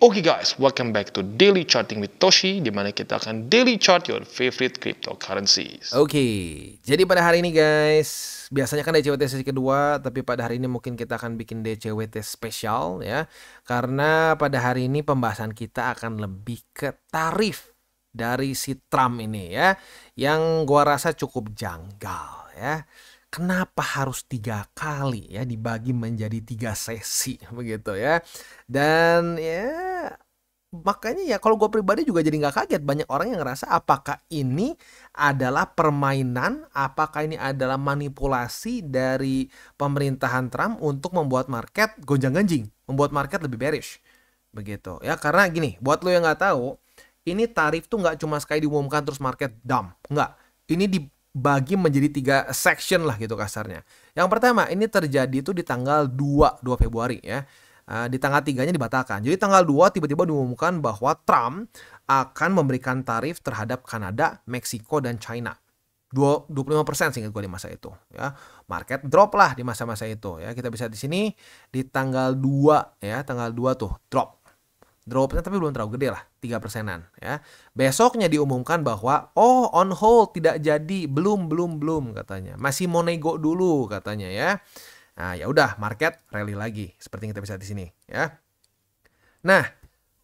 Oke guys, welcome back to Daily Charting with Toshi, di mana kita akan daily chart your favorite cryptocurrencies. Oke, jadi pada hari ini guys, biasanya kan DCWT sesi kedua, tapi pada hari ini mungkin kita akan bikin DCWT spesial ya. Karena pada hari ini pembahasan kita akan lebih ke tarif dari si Trump ini ya, yang gua rasa cukup janggal ya. Kenapa harus 3 kali ya dibagi menjadi 3 sesi begitu ya. Dan ya makanya ya kalau gue pribadi juga jadi nggak kaget, banyak orang yang ngerasa apakah ini adalah permainan, apakah ini adalah manipulasi dari pemerintahan Trump untuk membuat market gonjang-ganjing, membuat market lebih bearish begitu ya. Karena gini, buat lo yang nggak tahu, ini tarif tuh nggak cuma sekali diumumkan terus market dump, nggak. Ini dibagi menjadi 3 section lah gitu kasarnya. Yang pertama ini terjadi itu di tanggal 2 Februari ya. Di tanggal 3-nya dibatalkan. Jadi tanggal 2 tiba-tiba diumumkan bahwa Trump akan memberikan tarif terhadap Kanada, Meksiko, dan China. 25% seingat gue di masa itu ya. Market drop lah di masa-masa itu ya. Kita bisa di sini di tanggal 2 ya, tanggal 2 tuh drop. Dropnya tapi belum terlalu gede lah, 3%-an ya. Besoknya diumumkan bahwa on hold, tidak jadi, belum katanya. Masih mau nego dulu katanya ya. Nah, ya udah market rally lagi seperti yang kita bisa di sini ya. Nah,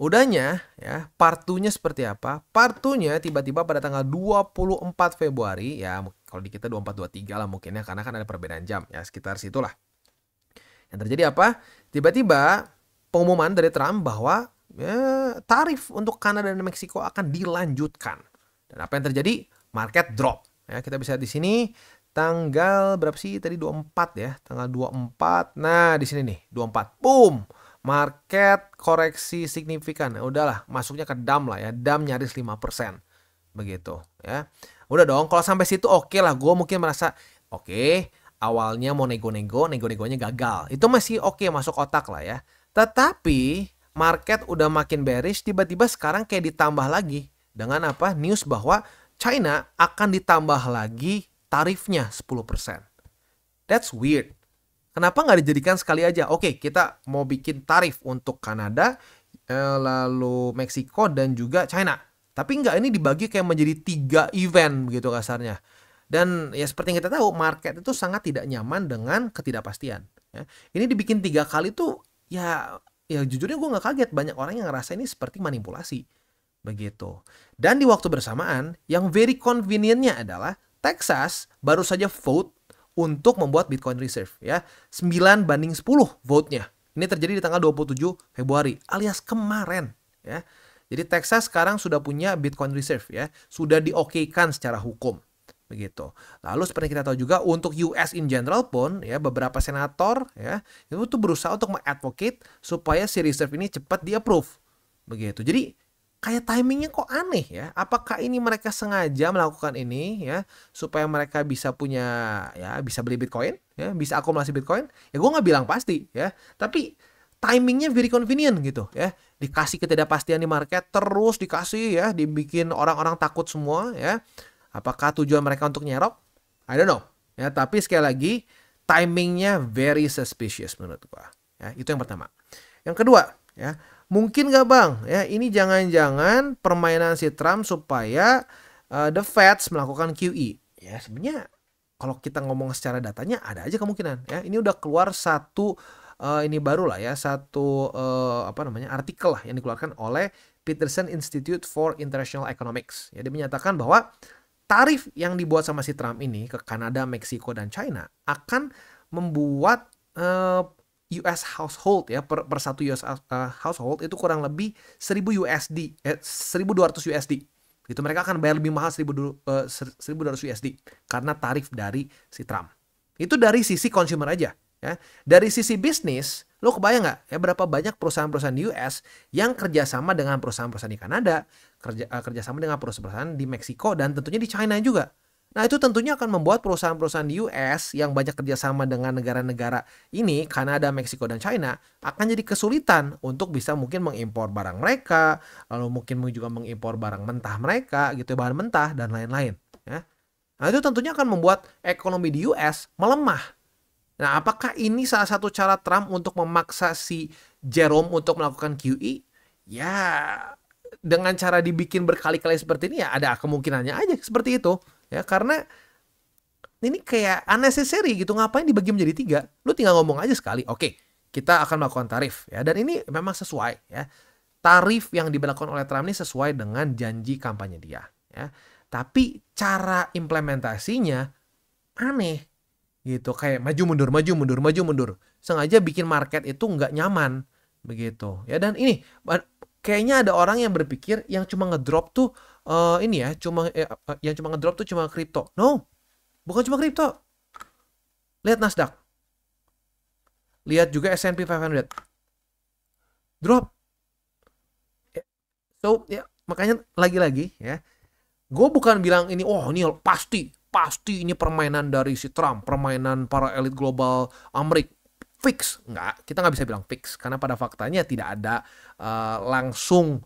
udahnya ya, part 2-nya seperti apa? Part 2-nya tiba-tiba pada tanggal 24 Februari ya, kalau di kita 24-23 lah mungkin ya, karena kan ada perbedaan jam ya, sekitar situlah. Yang terjadi apa? Tiba-tiba pengumuman dari Trump bahwa ya, tarif untuk Kanada dan Meksiko akan dilanjutkan. Dan apa yang terjadi? Market drop. Ya, kita bisa di sini tanggal berapa sih tadi, 24 ya, tanggal 24. Nah, di sini nih 24. Boom. Market koreksi signifikan. Nah, udahlah, masuknya ke dump lah ya. Dump nyaris 5%. Begitu ya. Udah dong, kalau sampai situ oke lah. Gue mungkin merasa oke, awalnya mau nego-negonya gagal. Itu masih oke, masuk otak lah ya. Tetapi market udah makin bearish, tiba-tiba sekarang kayak ditambah lagi dengan apa? News bahwa China akan ditambah lagi tarifnya 10%. That's weird. Kenapa nggak dijadikan sekali aja? Oke, kita mau bikin tarif untuk Kanada, lalu Meksiko, dan juga China. Tapi nggak, ini dibagi kayak menjadi 3 event begitu kasarnya. Dan ya seperti yang kita tahu, market itu sangat tidak nyaman dengan ketidakpastian. Ya. Ini dibikin 3 kali tuh ya jujurnya gue nggak kaget. Banyak orang yang ngerasa ini seperti manipulasi. Begitu. Dan di waktu bersamaan, yang very convenientnya adalah Texas baru saja vote untuk membuat Bitcoin Reserve ya. 9-10 vote-nya. Ini terjadi di tanggal 27 Februari alias kemarin ya. Jadi Texas sekarang sudah punya Bitcoin Reserve ya. Sudah diokekan secara hukum. Begitu. Lalu seperti kita tahu juga untuk US in general pun ya, beberapa senator ya itu tuh berusaha untuk mengadvocate supaya si reserve ini cepat di-approve. Begitu. Jadi kayak timingnya kok aneh ya. Apakah ini mereka sengaja melakukan ini ya supaya mereka bisa punya ya, bisa beli Bitcoin ya, bisa akumulasi Bitcoin? Ya gue nggak bilang pasti ya. Tapi timingnya very convenient gitu ya. Dikasih ketidakpastian di market, terus dikasih ya, dibikin orang-orang takut semua ya. Apakah tujuan mereka untuk nyerok? I don't know ya. Tapi sekali lagi timingnya very suspicious menurut gue ya. Itu yang pertama. Yang kedua ya, mungkin nggak bang ya, ini jangan-jangan permainan si Trump supaya the Fed melakukan QE ya. Sebenarnya kalau kita ngomong secara datanya ada aja kemungkinan ya. Ini udah keluar satu ini baru lah ya, satu artikel lah yang dikeluarkan oleh Peterson Institute for International Economics ya. Dia menyatakan bahwa tarif yang dibuat sama si Trump ini ke Kanada, Meksiko, dan China akan membuat US household ya, per satu US household itu kurang lebih 1.200 USD. Itu mereka akan bayar lebih mahal 1.200 USD karena tarif dari si Trump. Itu dari sisi consumer aja ya. Dari sisi bisnis, lo kebayang nggak ya berapa banyak perusahaan-perusahaan di US yang kerjasama dengan perusahaan-perusahaan di Kanada, kerjasama dengan perusahaan-perusahaan di Meksiko, dan tentunya di China juga. Nah, itu tentunya akan membuat perusahaan-perusahaan di US yang banyak kerjasama dengan negara-negara ini, Kanada, Meksiko, dan China, akan jadi kesulitan untuk bisa mungkin mengimpor barang mereka, lalu mungkin juga mengimpor barang mentah mereka, gitu, bahan mentah, dan lain-lain. Ya. Nah, itu tentunya akan membuat ekonomi di US melemah. Nah, apakah ini salah satu cara Trump untuk memaksa si Jerome untuk melakukan QE? ya dengan cara dibikin berkali-kali seperti ini ya ada kemungkinannya aja seperti itu. Ya, karena ini kayak unnecessary gitu, ngapain dibagi menjadi 3? Lu tinggal ngomong aja sekali, oke, kita akan melakukan tarif ya. Dan ini memang sesuai ya. Tarif yang diberlakukan oleh Trump ini sesuai dengan janji kampanye dia ya. Tapi cara implementasinya aneh gitu, kayak maju mundur maju mundur maju mundur. Sengaja bikin market itu nggak nyaman begitu ya. Dan ini kayaknya ada orang yang berpikir yang cuma ngedrop tuh ini ya, yang cuma ngedrop tuh cuma kripto. No. Bukan cuma kripto. Lihat Nasdaq. Lihat juga S&P 500. Drop. So, ya, makanya lagi-lagi ya. Gue bukan bilang ini, oh ini pasti ini permainan dari si Trump, permainan para elit global Amerika. Fix. Enggak, kita nggak bisa bilang fix. Karena pada faktanya tidak ada langsung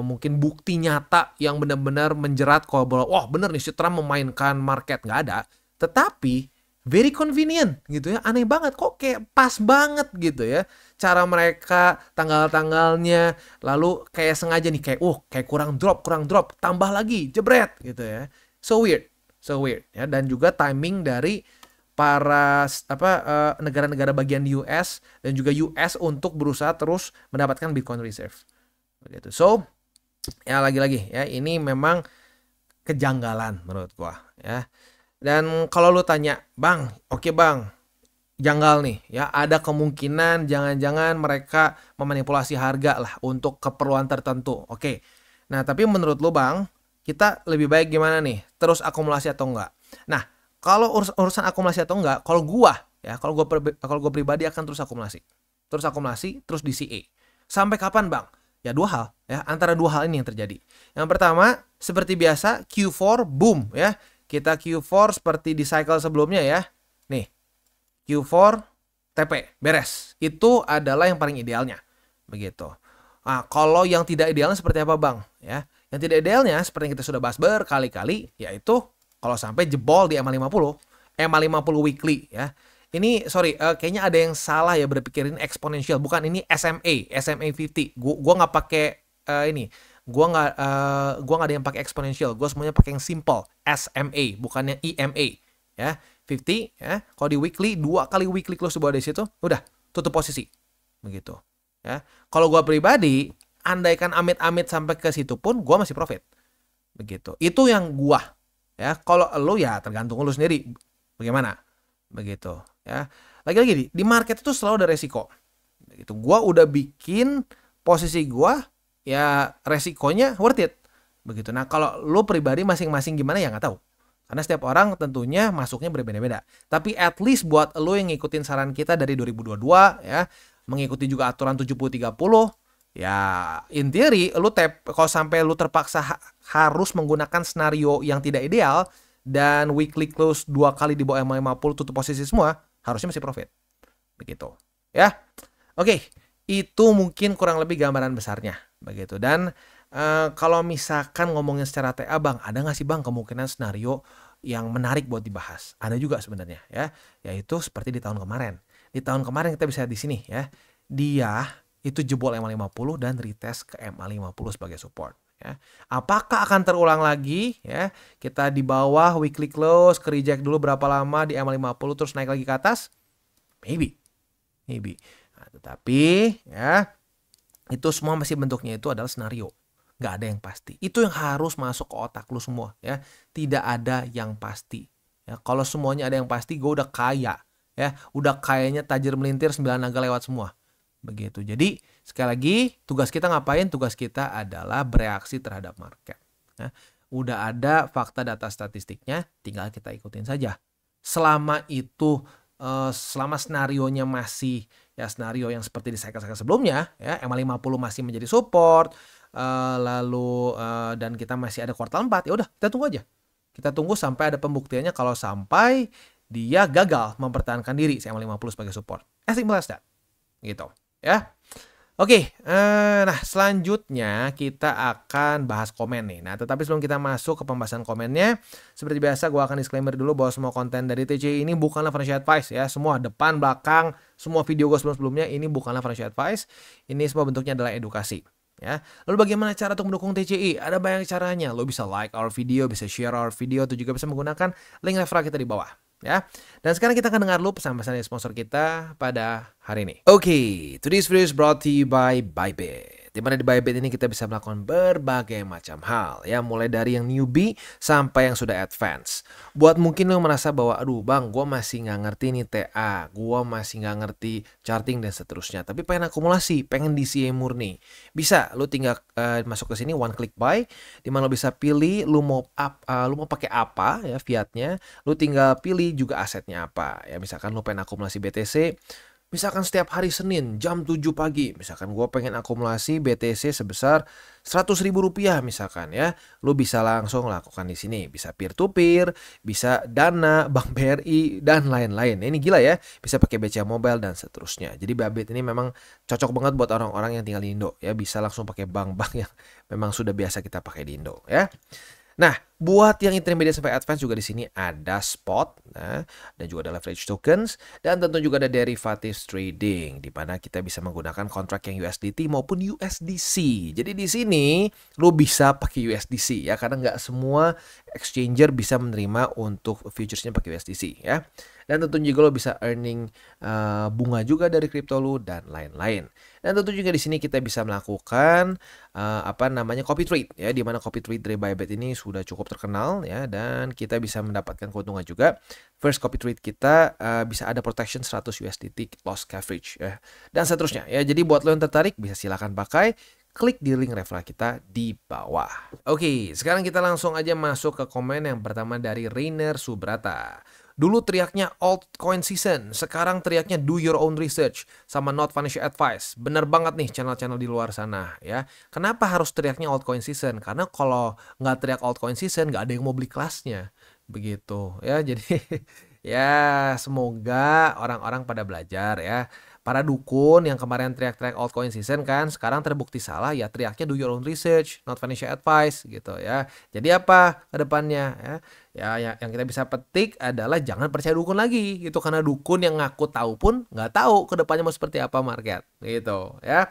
mungkin bukti nyata yang benar-benar menjerat kalau wah bener nih si Trump memainkan market. Nggak ada. Tetapi very convenient gitu ya. Aneh banget kok, kayak pas banget gitu ya. Cara mereka, tanggal-tanggalnya, lalu kayak sengaja nih kayak kayak kurang drop, tambah lagi, jebret gitu ya. So weird ya. Dan juga timing dari para negara-negara bagian di US dan juga US untuk berusaha terus mendapatkan Bitcoin Reserve. Begitu. So, ya lagi-lagi ya, ini memang kejanggalan menurut gua ya. Dan kalau lu tanya, "Bang, oke Bang, janggal nih ya, ada kemungkinan jangan-jangan mereka memanipulasi harga lah untuk keperluan tertentu." Oke. Nah, tapi menurut lu Bang, kita lebih baik gimana nih? Terus akumulasi atau enggak? Nah, kalau urusan akumulasi atau enggak, kalau gue pribadi akan terus akumulasi. Terus DCA. Sampai kapan, Bang? Ya 2 hal ya, antara 2 hal ini yang terjadi. Yang pertama, seperti biasa Q4 boom ya. Kita Q4 seperti di cycle sebelumnya ya. Nih. Q4 TP beres. Itu adalah yang paling idealnya. Begitu. Nah, kalau yang tidak idealnya seperti apa, Bang? Ya. Yang tidak idealnya seperti yang kita sudah bahas berkali-kali, yaitu kalau sampai jebol di MA50 weekly ya. Ini kayaknya ada yang salah ya berpikirin eksponensial, bukan, ini SMA 50. Gua nggak pakai ini. Gua nggak ada yang pakai eksponensial. Gua semuanya pakai yang simple, SMA, bukannya EMA ya. 50 ya. Kalau di weekly 2 kali weekly close di bawah dari situ, udah tutup posisi. Begitu ya. Kalau gua pribadi, andaikan amit-amit sampai ke situ pun gua masih profit. Begitu. Itu yang gua ya. Kalau lu ya tergantung lu sendiri bagaimana. Begitu ya. Lagi-lagi di market itu selalu ada resiko. Begitu. Gua udah bikin posisi gua ya resikonya worth it. Begitu. Nah, kalau lu pribadi masing-masing gimana ya nggak tahu. Karena setiap orang tentunya masuknya berbeda-beda. Tapi at least buat lu yang ngikutin saran kita dari 2022 ya, mengikuti juga aturan 70-30, ya in theory lu kalau sampai lu terpaksa harus menggunakan scenario yang tidak ideal dan weekly close 2 kali di bawah MA50 tutup posisi semua, harusnya masih profit. Begitu. Ya. Oke, itu mungkin kurang lebih gambaran besarnya. Begitu. Dan kalau misalkan ngomongin secara TA, Bang, ada nggak sih Bang kemungkinan scenario yang menarik buat dibahas? Ada juga sebenarnya ya, yaitu seperti di tahun kemarin. Di tahun kemarin kita bisa di sini ya. Dia itu jebol MA50 dan retest ke MA50 sebagai support ya. Apakah akan terulang lagi ya? Kita di bawah weekly close, ke reject dulu berapa lama di MA50 terus naik lagi ke atas? Maybe. Nah, tetapi ya itu semua masih bentuknya itu adalah scenario. Nggak ada yang pasti. Itu yang harus masuk ke otak lu semua ya. Tidak ada yang pasti. Ya, kalau semuanya ada yang pasti, gue udah kaya ya. Udah kayaknya tajir melintir 9 naga lewat semua. Begitu. Jadi sekali lagi tugas kita ngapain? Tugas kita adalah bereaksi terhadap market. Ya. Udah ada fakta data statistiknya, tinggal kita ikutin saja. Selama itu selama skenarionya masih ya skenario yang seperti di cycle-cycle sebelumnya ya, MA50 masih menjadi support, lalu dan kita masih ada kuartal 4, ya udah kita tunggu aja. Kita tunggu sampai ada pembuktiannya kalau sampai dia gagal mempertahankan diri si MA50 sebagai support. As simple as that. Gitu ya. Oke, nah selanjutnya kita akan bahas komen nih. Nah, tetapi sebelum kita masuk ke pembahasan komennya, seperti biasa gue akan disclaimer dulu bahwa semua konten dari TCI ini bukanlah financial advice ya. Semua depan, belakang, semua video gue sebelum-sebelumnya ini bukanlah financial advice. Ini semua bentuknya adalah edukasi. Ya. Lalu bagaimana cara untuk mendukung TCI? Ada banyak caranya. Lo bisa like our video, bisa share our video, atau juga bisa menggunakan link referral kita di bawah. Ya. Dan sekarang kita akan dengar dulu pesan-pesan dari sponsor kita pada hari ini. Oke, today's video is brought to you by Bybit. Di mana di Bybit ini kita bisa melakukan berbagai macam hal, ya, mulai dari yang newbie sampai yang sudah advance. Buat mungkin lo merasa bahwa, aduh bang, gue masih nggak ngerti nih TA, gue masih nggak ngerti charting dan seterusnya, tapi pengen akumulasi, pengen DCA murni. Bisa, lo tinggal masuk ke sini one click buy, di mana lo bisa pilih lo mau pakai apa ya fiatnya, lo tinggal pilih juga asetnya apa. Ya misalkan lo pengen akumulasi BTC. Misalkan setiap hari Senin jam 7 pagi, misalkan gue pengen akumulasi BTC sebesar 100.000 rupiah misalkan ya, lu bisa langsung lakukan di sini, bisa peer to peer, bisa Dana, Bank BRI dan lain-lain. Ini gila ya, bisa pakai BCA Mobile dan seterusnya. Jadi Bybit ini memang cocok banget buat orang-orang yang tinggal di Indo ya, bisa langsung pakai bank-bank yang memang sudah biasa kita pakai di Indo ya. Nah, buat yang intermediate sampai advance juga di sini ada spot, nah, dan juga ada leverage tokens, dan tentu juga ada derivatives trading, di mana kita bisa menggunakan kontrak yang USDT maupun USDC. Jadi di sini lo bisa pakai USDC ya, karena nggak semua exchanger bisa menerima untuk futuresnya pakai USDC ya. Dan tentu juga lo bisa earning bunga juga dari kripto lo dan lain-lain. Dan tentu juga di sini kita bisa melakukan copy trade ya, di mana copy trade dari Bybit ini sudah cukup terkenal ya, dan kita bisa mendapatkan keuntungan juga. First copy trade kita bisa ada protection 100 USDT loss coverage ya, dan seterusnya ya. Jadi buat lo yang tertarik bisa silakan pakai, klik di link referral kita di bawah. Oke, sekarang kita langsung aja masuk ke komen yang pertama dari Rainer Subrata. Dulu teriaknya altcoin season, sekarang teriaknya do your own research sama not financial advice. Bener banget nih channel-channel di luar sana ya. Kenapa harus teriaknya altcoin season? Karena kalau nggak teriak altcoin season, nggak ada yang mau beli kelasnya. Begitu ya, jadi ya semoga orang-orang pada belajar ya. Para dukun yang kemarin teriak-teriak altcoin season kan sekarang terbukti salah, ya teriaknya do your own research, not financial advice gitu ya. Jadi apa ke depannya ya? Ya, yang kita bisa petik adalah jangan percaya dukun lagi gitu, karena dukun yang ngaku tahu pun nggak tahu ke depannya mau seperti apa market gitu ya.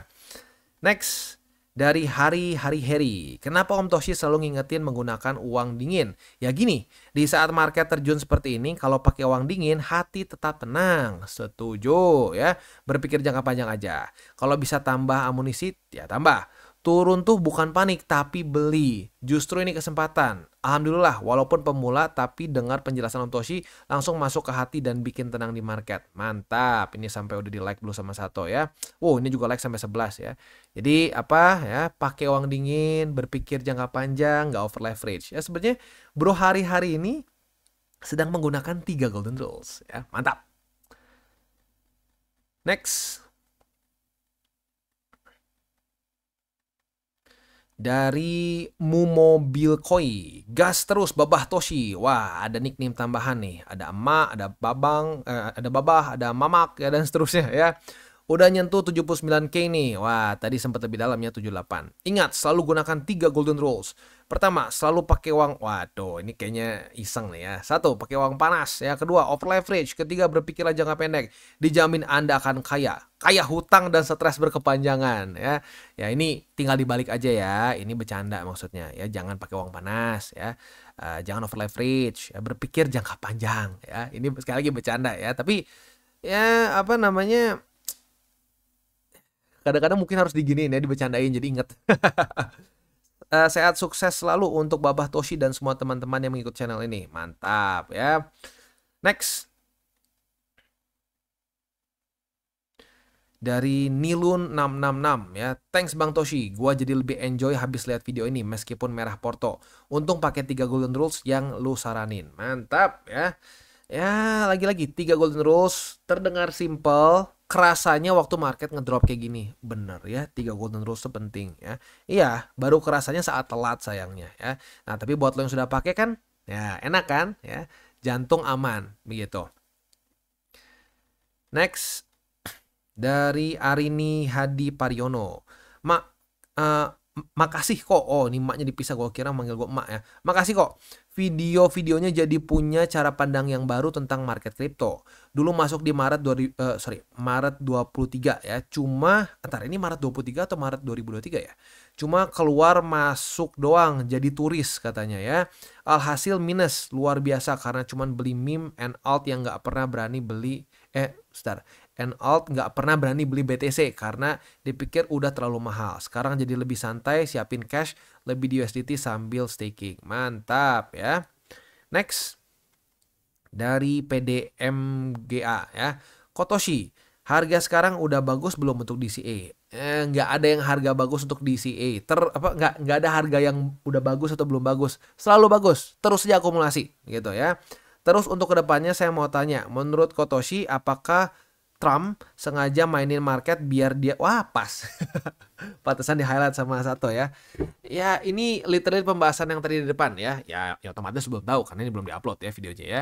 Next, dari Hari. Kenapa Om Toshi selalu ngingetin menggunakan uang dingin? Ya gini, di saat market terjun seperti ini, kalau pakai uang dingin, hati tetap tenang. Setuju ya. Berpikir jangka panjang aja. Kalau bisa tambah amunisi, ya tambah. Turun tuh bukan panik, tapi beli. Justru ini kesempatan. Alhamdulillah, walaupun pemula, tapi dengar penjelasan Om Toshi, langsung masuk ke hati dan bikin tenang di market. Mantap, ini sampai udah di like dulu sama Sato ya. Ini juga like sampai 11 ya. Jadi apa ya, pakai uang dingin, berpikir jangka panjang, nggak over leverage. Ya sebenarnya bro hari ini sedang menggunakan 3 golden rules ya. Mantap. Next. Dari Mumobilkoi, gas terus Babah Toshi. Wah, ada nickname tambahan nih. Ada Emak, ada Babang, ada Babah, ada Mamak ya, dan seterusnya ya. Udah nyentuh 79k nih. Wah, tadi sempat lebih dalamnya 78. Ingat, selalu gunakan 3 golden rules. Pertama, selalu pakai uang. Waduh, ini kayaknya iseng nih ya. 1, pakai uang panas. Ya, kedua, over leverage. Ketiga, berpikirlah jangka pendek. Dijamin Anda akan kaya. Kaya hutang dan stres berkepanjangan ya. Ya, ini tinggal dibalik aja ya. Ini bercanda maksudnya ya. Jangan pakai uang panas ya. Jangan over leverage. Ya, berpikir jangka panjang ya. Ini sekali lagi bercanda ya. Tapi ya apa namanya, kadang-kadang mungkin harus diginiin ya, dibecandain, jadi inget. Sehat sukses selalu untuk Babah Toshi dan semua teman-teman yang mengikut channel ini. Mantap ya. Next. Dari Nilun 666 ya. Thanks Bang Toshi. Gua jadi lebih enjoy habis lihat video ini meskipun merah porto. Untung pakai 3 golden rules yang lu saranin. Mantap ya. Ya, lagi-lagi 3 golden rules terdengar simple. Kerasanya waktu market ngedrop kayak gini. Bener ya, 3 golden rules itu penting ya. Iya, baru kerasanya saat telat sayangnya ya. Nah, tapi buat lo yang sudah pakai kan, ya enak kan ya. Jantung aman begitu. Next, dari Arini Hadi Pariono. Makasih kok. Oh, ini emaknya dipisah, gue kira manggil gue emak ya. Makasih kok. Video-videonya jadi punya cara pandang yang baru tentang market kripto. Dulu masuk di Maret 23 ya. Cuma entar ini Maret 23 atau Maret 2023 ya. Cuma keluar masuk doang jadi turis katanya ya. Alhasil minus luar biasa karena cuman beli meme and alt yang nggak pernah berani beli and alt nggak pernah berani beli BTC karena dipikir udah terlalu mahal. Sekarang jadi lebih santai, siapin cash lebih di USDT sambil staking. Mantap ya. Next dari PDMGA ya. Kotoshi, harga sekarang udah bagus belum untuk DCA? Nggak ada yang harga bagus untuk DCA. Nggak ada harga yang udah bagus atau belum bagus. Selalu bagus. Terus aja akumulasi gitu ya. Terus untuk kedepannya saya mau tanya, menurut Kotoshi apakah Trump sengaja mainin market biar dia pas pantesan di highlight sama Sato ya. Ya ini literally pembahasan yang tadi di depan ya. Ya otomatis belum tahu karena ini belum diupload ya videonya ya.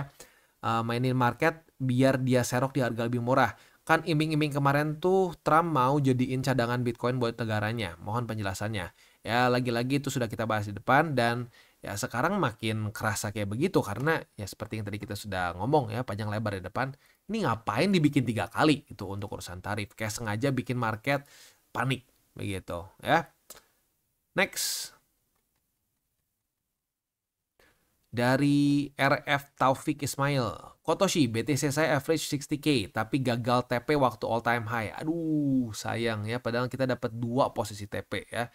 Mainin market biar dia serok di harga lebih murah. Kan iming-iming kemarin tuh Trump mau jadiin cadangan Bitcoin buat negaranya. Mohon penjelasannya. Ya lagi-lagi itu sudah kita bahas di depan dan ya sekarang makin kerasa kayak begitu karena ya seperti yang tadi kita sudah ngomong ya panjang lebar di depan. Ini ngapain dibikin 3 kali itu untuk urusan tarif. Kayak sengaja bikin market panik begitu ya. Next. Dari RF Taufik Ismail. Kotoshi, BTC saya average 60k tapi gagal TP waktu all time high. Aduh, sayang ya padahal kita dapat 2 posisi TP ya.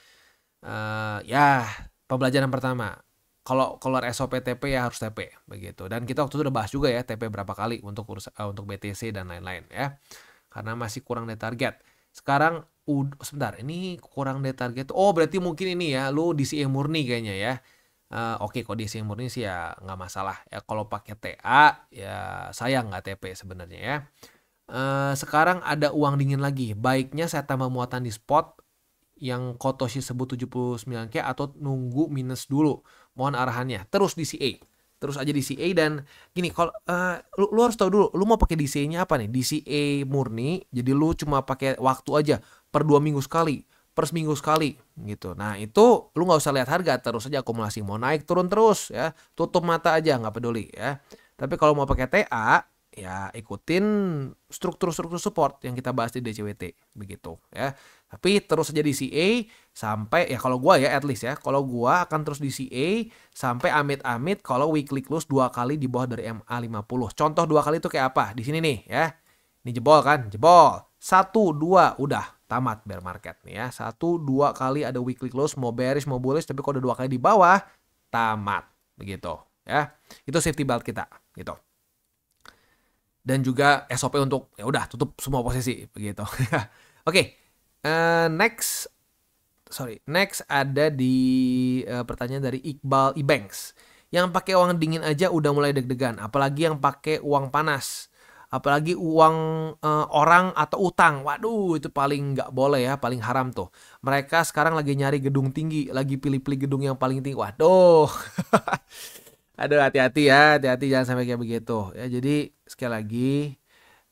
Ya, pembelajaran pertama. Kalau keluar SOP TP ya harus TP begitu. Dan kita waktu itu udah bahas juga ya TP berapa kali untuk BTC dan lain-lain ya. Karena masih kurang dari target. Sekarang sebentar, ini kurang dari target. Oh, berarti mungkin ini ya, lu DCA murni kayaknya ya. Oke, kalau DCA murni sih ya nggak masalah. Ya kalau pakai TA ya sayang nggak TP sebenarnya ya. Sekarang ada uang dingin lagi. Baiknya saya tambah muatan di spot yang Kotoshi sebut 79k atau nunggu minus dulu. Mohon arahannya. Terus DCA. Terus aja DCA dan gini kalau lu harus tahu dulu lu mau pakai DCA-nya apa nih? DCA murni. Jadi lu cuma pakai waktu aja per 2 minggu sekali, per seminggu sekali gitu. Nah, itu lu nggak usah lihat harga, terus aja akumulasi mau naik turun terus ya. Tutup mata aja nggak peduli ya. Tapi kalau mau pakai TA ya ikutin struktur-struktur support yang kita bahas di DCWT begitu ya. Tapi terus aja DCA sampai ya kalau gua ya at least ya, kalau gua akan terus DCA sampai amit-amit kalau weekly close 2 kali di bawah dari MA50. Contoh 2 kali itu kayak apa? Di sini nih ya. Ini jebol kan? Jebol. 1 2 udah tamat bear market nih ya. 1 2 kali ada weekly close mau bearish mau bullish tapi kalau udah 2 kali di bawah tamat begitu ya. Itu safety belt kita gitu. Dan juga SOP untuk ya udah tutup semua posisi begitu. Oke. Next ada di pertanyaan dari Iqbal Ibanks. Yang pakai uang dingin aja udah mulai deg-degan, apalagi yang pakai uang panas. Apalagi uang orang atau utang. Waduh, itu paling nggak boleh ya, paling haram tuh. Mereka sekarang lagi nyari gedung tinggi, lagi pilih-pilih gedung yang paling tinggi. Waduh. Aduh, hati-hati ya, hati-hati jangan sampai kayak begitu. Ya, jadi sekali lagi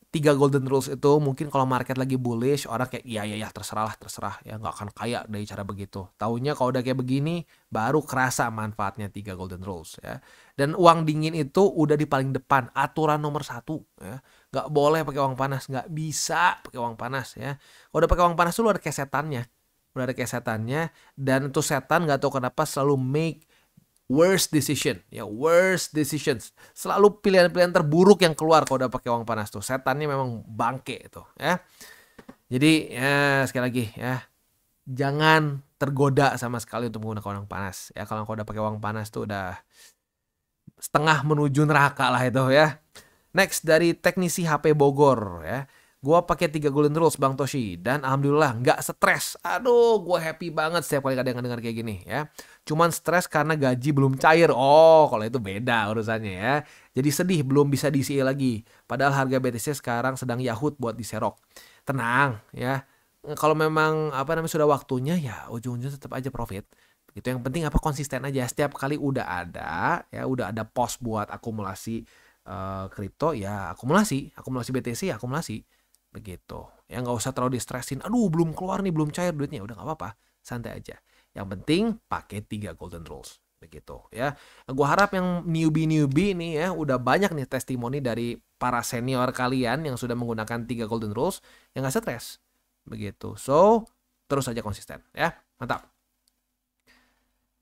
3 golden rules itu mungkin kalau market lagi bullish orang kayak iya terserah ya nggak akan kaya dari cara begitu. Taunya kalau udah kayak begini baru kerasa manfaatnya 3 golden rules ya. Dan uang dingin itu udah di paling depan, aturan nomor 1 ya. Nggak boleh pakai uang panas, nggak bisa pakai uang panas ya. Kalau udah pakai uang panas tuh lu ada kayak setannya. Udah ada kayak setannya dan itu setan nggak tahu kenapa selalu make worst decisions, selalu pilihan-pilihan terburuk yang keluar kalau udah pakai uang panas tuh. Setannya memang bangke itu ya. Jadi ya sekali lagi ya, jangan tergoda sama sekali untuk menggunakan uang panas ya. Kalau udah pakai uang panas tuh udah setengah menuju neraka lah itu ya. Next dari teknisi HP Bogor ya. Gua pakai 3 golden rules Bang Toshi dan alhamdulillah nggak stres. Aduh, gua happy banget setiap kali kadang dengar kayak gini ya. Cuman stres karena gaji belum cair. Oh, kalau itu beda urusannya ya. Jadi sedih belum bisa DCA lagi. Padahal harga BTC sekarang sedang yahut buat diserok. Tenang ya. Kalau memang sudah waktunya ya ujung-ujungnya tetap aja profit. Itu yang penting konsisten aja. Setiap kali udah ada pos buat akumulasi kripto ya akumulasi BTC ya akumulasi. Begitu ya, nggak usah terlalu distresin. Aduh belum keluar nih, belum cair duitnya, udah nggak apa-apa, santai aja Yang penting pakai 3 golden rules. Begitu ya. Gue harap yang newbie nih ya udah banyak nih testimoni dari para senior kalian yang sudah menggunakan 3 golden rules yang gak stres. Begitu. So, terus aja konsisten ya. Mantap.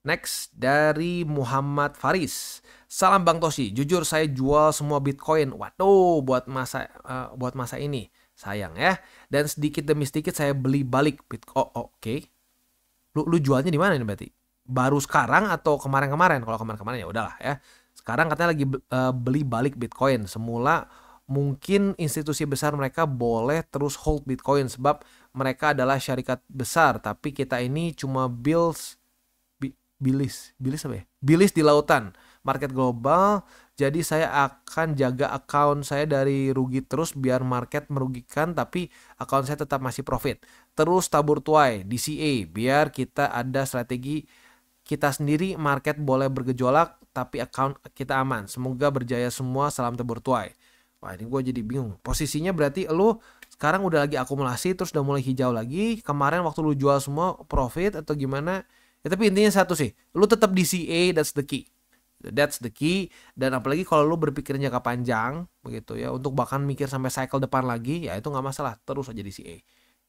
Next dari Muhammad Faris. Salam Bang Toshi, jujur saya jual semua Bitcoin. Waduh, buat masa ini. Sayang ya. Dan sedikit demi sedikit saya beli balik Bitcoin. Oh, oke. Lu jualnya di mana nih berarti? Baru sekarang atau kemarin-kemarin? Kalau kemarin-kemarin ya udahlah ya. Sekarang katanya lagi beli balik Bitcoin. Semula mungkin institusi besar mereka boleh terus hold Bitcoin sebab mereka adalah syarikat besar, tapi kita ini cuma bilis apa ya? Bilis di lautan, market global. Jadi saya akan jaga account saya dari rugi terus biar market merugikan tapi account saya tetap masih profit. Terus tabur tuai DCA biar kita ada strategi kita sendiri, market boleh bergejolak tapi account kita aman. Semoga berjaya semua, salam tabur tuai. Wah, ini gue jadi bingung. Posisinya berarti lu sekarang udah lagi akumulasi terus udah mulai hijau lagi. Kemarin waktu lu jual semua profit atau gimana? Ya, tapi intinya satu sih, lu tetap DCA, that's the key. That's the key. Dan apalagi kalau lu berpikir jangka panjang, begitu ya, untuk bahkan mikir sampai cycle depan lagi, ya itu nggak masalah, terus aja DCA.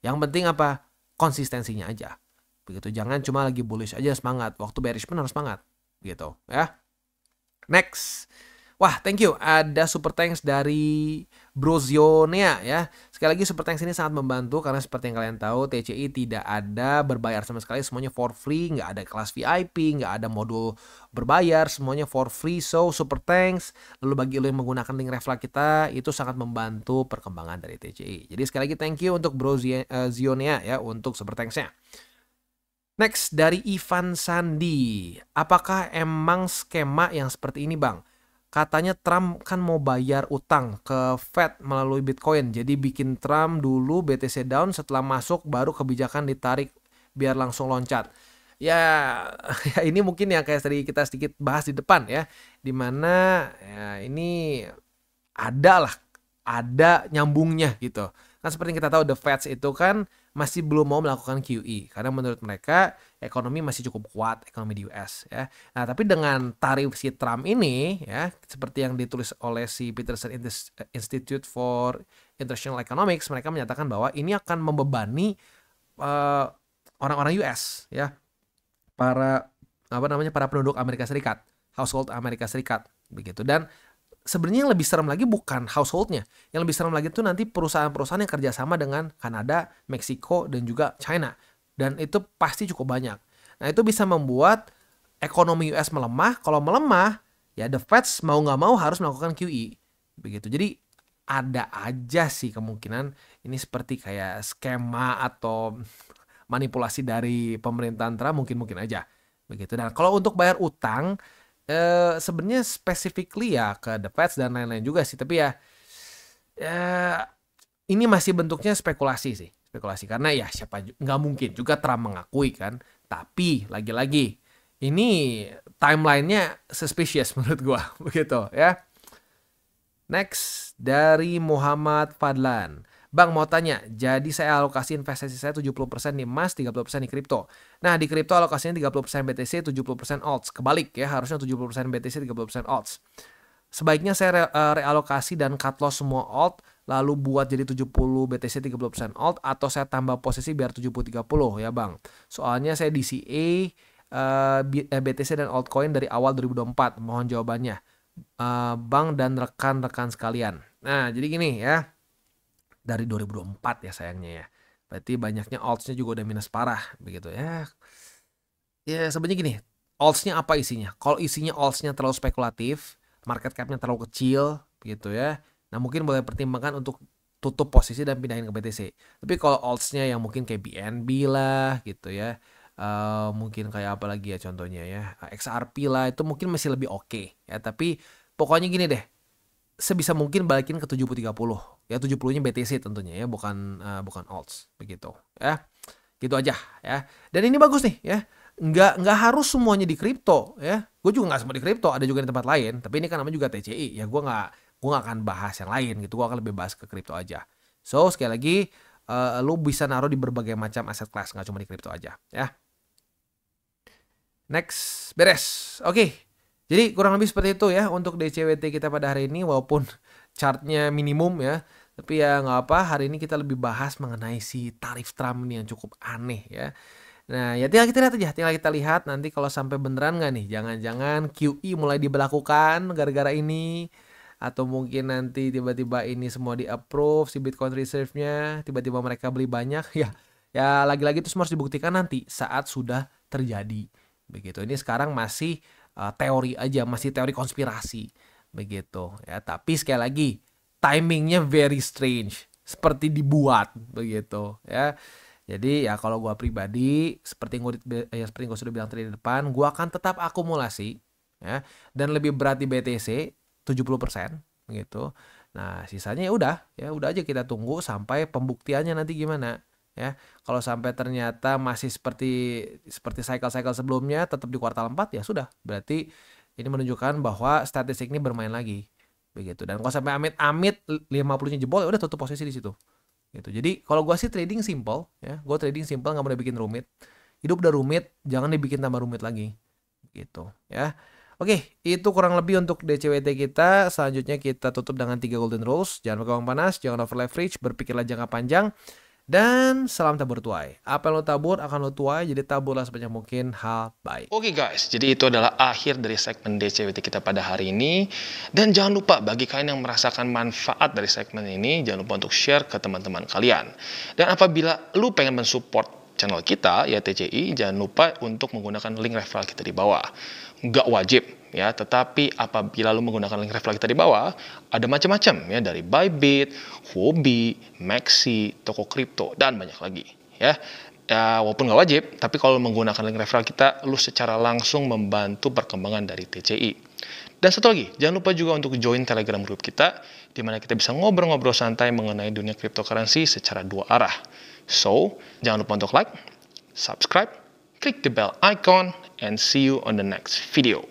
Yang penting apa? Konsistensinya aja. Begitu, jangan cuma lagi bullish aja semangat. Waktu bearish pun harus semangat, gitu ya. Next. Wah, thank you. Ada super thanks dari Brozionea ya. Sekali lagi super thanks ini sangat membantu karena seperti yang kalian tahu TCI tidak ada berbayar sama sekali, semuanya for free, nggak ada kelas VIP, nggak ada modul berbayar, semuanya for free. So super thanks. Lalu bagi lo yang menggunakan link referral kita itu sangat membantu perkembangan dari TCI. Jadi sekali lagi thank you untuk Brozionea ya untuk super thanks-nya. Next dari Ivan Sandi. Apakah emang skema yang seperti ini, Bang? Katanya Trump kan mau bayar utang ke Fed melalui Bitcoin. Jadi bikin Trump dulu BTC down, setelah masuk baru kebijakan ditarik biar langsung loncat. Ya, ya ini mungkin yang kayak tadi kita sedikit bahas di depan ya. Dimana ya ini ada nyambungnya gitu. Kan seperti yang kita tahu The Fed itu kan masih belum mau melakukan QE karena menurut mereka ekonomi masih cukup kuat, ekonomi di US ya. Nah, tapi dengan tarif si Trump ini ya, seperti yang ditulis oleh si Peterson Institute for International Economics, mereka menyatakan bahwa ini akan membebani orang-orang US ya. Para penduduk Amerika Serikat, household Amerika Serikat begitu. Dan sebenarnya yang lebih serem lagi bukan householdnya. Yang lebih serem lagi itu nanti perusahaan-perusahaan yang kerjasama dengan Kanada, Meksiko, dan juga China. Dan itu pasti cukup banyak. Nah itu bisa membuat ekonomi US melemah. Kalau melemah, ya the Fed mau nggak mau harus melakukan QE. Begitu. Jadi ada aja sih kemungkinan ini seperti kayak skema atau manipulasi dari pemerintahan Trump mungkin aja. Begitu. Dan kalau untuk bayar utang, sebenarnya specifically ya ke The Fed dan lain-lain juga sih, tapi ya ini masih bentuknya spekulasi karena ya nggak mungkin juga Trump mengakui kan, tapi lagi-lagi ini timelinenya suspicious menurut gua begitu ya. Next dari Muhammad Fadlan. Bang mau tanya, jadi saya alokasi investasi saya 70% di emas, 30% di kripto. Nah di kripto alokasinya 30% BTC, 70% alts. Kebalik ya, harusnya 70% BTC, 30% alts. Sebaiknya saya realokasi dan cut loss semua alt, lalu buat jadi 70 BTC, 30% alt, atau saya tambah posisi biar 70-30 ya bang. Soalnya saya DCA, BTC dan altcoin dari awal 2024. Mohon jawabannya. Bang dan rekan-rekan sekalian. Nah jadi gini ya. Dari 2024 ya sayangnya ya. Berarti banyaknya alts-nya juga udah minus parah begitu ya. Ya sebenarnya gini, alts-nya apa isinya? Kalau isinya alts-nya terlalu spekulatif, market cap-nya terlalu kecil begitu ya. Nah mungkin boleh pertimbangkan untuk tutup posisi dan pindahin ke BTC. Tapi kalau alts-nya yang mungkin kayak BNB lah gitu ya. Mungkin kayak apa lagi ya contohnya ya. XRP lah itu mungkin masih lebih oke ya. Tapi pokoknya gini deh. Sebisa mungkin balikin ke 70-30. Ya 70-nya BTC tentunya ya, bukan alts begitu ya. Gitu aja ya. Dan ini bagus nih ya. Nggak harus semuanya di kripto ya. Gue juga nggak semua di kripto, ada juga di tempat lain. Tapi ini kan namanya juga TCI ya. Gue nggak akan bahas yang lain gitu. Gue akan lebih bahas ke kripto aja. So sekali lagi lu bisa naruh di berbagai macam aset class, nggak cuma di kripto aja ya. Next, beres. Oke. Jadi kurang lebih seperti itu ya untuk DCWT kita pada hari ini, walaupun chartnya minimum ya. Tapi ya nggak apa, hari ini kita lebih bahas mengenai si tarif Trump ini yang cukup aneh ya. Nah ya tinggal kita lihat aja, tinggal kita lihat nanti kalau sampai beneran nggak nih. Jangan-jangan QE mulai diberlakukan gara-gara ini. Atau mungkin nanti tiba-tiba ini semua di-approve si Bitcoin Reserve-nya, tiba-tiba mereka beli banyak ya. Ya lagi-lagi itu semua harus dibuktikan nanti saat sudah terjadi. Begitu. Ini sekarang masih teori aja, masih teori konspirasi. Begitu ya. Tapi sekali lagi timingnya very strange, seperti dibuat begitu ya. Jadi ya kalau gue pribadi seperti yang gue sudah bilang tadi di depan, gue akan tetap akumulasi ya, dan lebih berat di BTC 70% gitu. Nah, sisanya ya udah aja kita tunggu sampai pembuktiannya nanti gimana ya. Kalau sampai ternyata masih seperti cycle-cycle sebelumnya tetap di kuartal 4 ya sudah. Berarti ini menunjukkan bahwa statistik ini bermain lagi. Begitu. Dan kalau sampai amit-amit 50-nya jebol ya udah tutup posisi di situ. Gitu. Jadi kalau gua sih trading simple ya. Gua trading simple, nggak mau dibikin rumit. Hidup udah rumit, jangan dibikin tambah rumit lagi. Gitu ya. Oke, itu kurang lebih untuk DCWT kita. Selanjutnya kita tutup dengan 3 golden rules. Jangan pakai uang panas, jangan over leverage, berpikirlah jangka panjang. Dan salam tabur tuai. Apa yang lo tabur akan lo tuai, jadi taburlah sebanyak mungkin hal baik. Oke guys, jadi itu adalah akhir dari segmen DCWT kita pada hari ini. Dan jangan lupa bagi kalian yang merasakan manfaat dari segmen ini, jangan lupa untuk share ke teman-teman kalian. Dan apabila lu pengen mensupport channel kita, ya TCI, jangan lupa untuk menggunakan link referral kita di bawah. Nggak wajib ya, tetapi apabila lu menggunakan link referral kita di bawah, ada macam-macam ya, dari Bybit, Huobi, Maxi, toko kripto, dan banyak lagi ya. Ya, walaupun nggak wajib, tapi kalau menggunakan link referral kita, lu secara langsung membantu perkembangan dari TCI. Dan satu lagi, jangan lupa juga untuk join Telegram group kita, di mana kita bisa ngobrol-ngobrol santai mengenai dunia cryptocurrency secara 2 arah. So, jangan lupa untuk like, subscribe, click the bell icon, and see you on the next video.